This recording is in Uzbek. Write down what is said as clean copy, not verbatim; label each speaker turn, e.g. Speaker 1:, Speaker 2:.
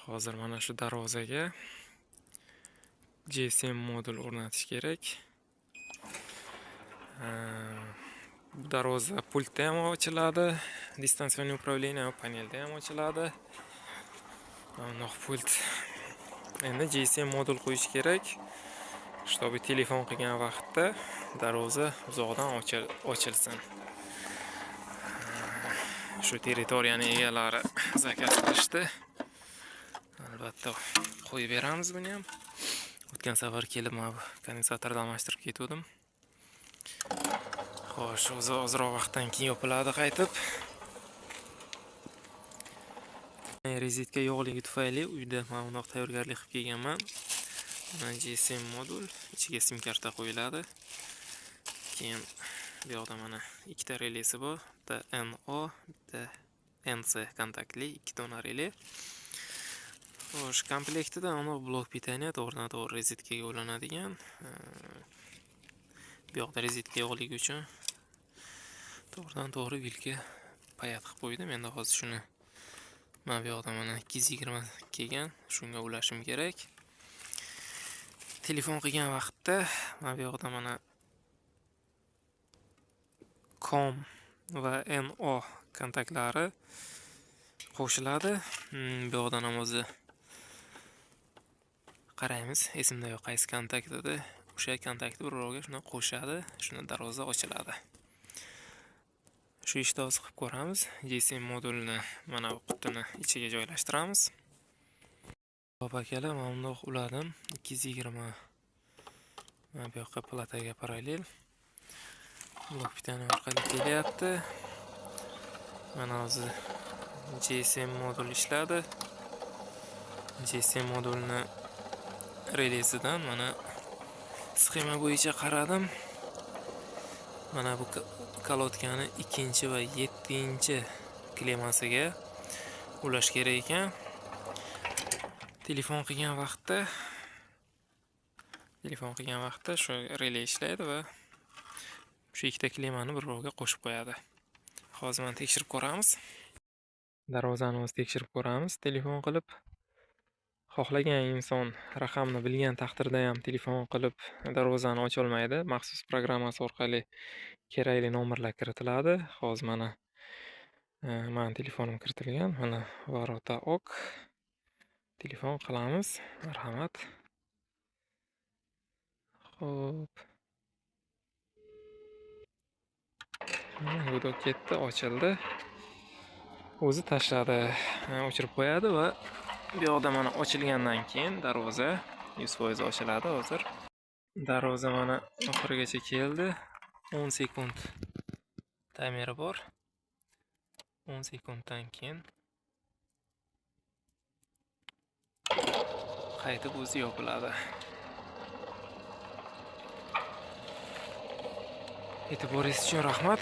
Speaker 1: Hozir mana shu darvozaga GSM modul o'rnatish kerak. Bu darvoza pultda ham ochiladi, distansioniy upravlение panelda ham ochiladi. Mana pult. Endi GSM modul qo'yish kerak, чтобы telefon qilgan vaqtda darvoza uzoqdan ochilsin. Shu territoriyaning egalari zakaz qilishdi. Albatta qo'yib beramiz buni ham. O'tgan safar kelib men bu kondensatorni almashtirib ketdim. Xo'sh, o'zi ozroq vaqtdan keyin yopiladi qaytib. Rezetka yo'qligi tufayli uyda men bunaqa tayyorgarlik qilib kelganman. Mana GSM modul, ichiga sim karta qo'yiladi. Keyin bu yoqda mana ikkita relesi bor, bitta NO, bitta NC kontaktli, ikki dona rele. Xo'sh, komplektida ana blok pitaniya to'g'ridan-to'g'ri rezetkaga ulanadigan. Bu yoqda rezetka yo'qligi uchun to'g'ridan-to'g'ri vilka payat qilib qo'ydim. Endi hozir shuni men bu yoqda mana 220 kelgan, shunga ulashim kerak. Telefon qilgan vaqtda men bu yoqda mana COM va NO kontaktlari qo'shiladi. Bu yoqdan ham o'zi qaraymiz, esimda yo'q qaysi kontakt edi. O'sha kontaktni bir-biriga shuni qo'shadi, shuni darvoza ochiladi. Shu ishni hozir qilib ko'ramiz. GSM modulini mana bu qutini ichiga joylashtiramiz. Xo'p akalar, men bundoq uladim. 220 mana bu yoqqa plataga parallel. Blok pitani orqali kelyapti. Mana hozir GSM modul ishladi. GSM modulni relesidan mana sxema bo'yicha qaradim. Mana bu kalotkani 2 va 7 klemasiga ulash kerak ekan. Telefon qilgan vaqtda shu rele ishlaydi va shu ikkita klemani bir-biriga qo'shib qo'yadi. Hozir men tekshirib ko'ramiz. Darvozani o'zi tekshirib ko'ramiz telefon qilib. Xohlagan inson raqamni bilgan taqdirda ham telefon qilib darvozani ocha olmaydi. Maxsus programmasi orqali kerakli nomerlar kiritiladi. Hozir mana men telefonim kiritilgan. Mana varota ok. Telefon qilamiz. Marhamat. Xo'p. Bu ketdi, ochildi. O'zi tashladi, o'chirib qo'yadi va bu yoqda mana ochilgandan keyin darvoza 100% ochiladi hozir. Darvoza mana oxirigacha keldi. 10 sekund taymeri bor. 10 sekunddan keyin qaytib o'zi yopiladi. E'tiboringiz uchun rahmat.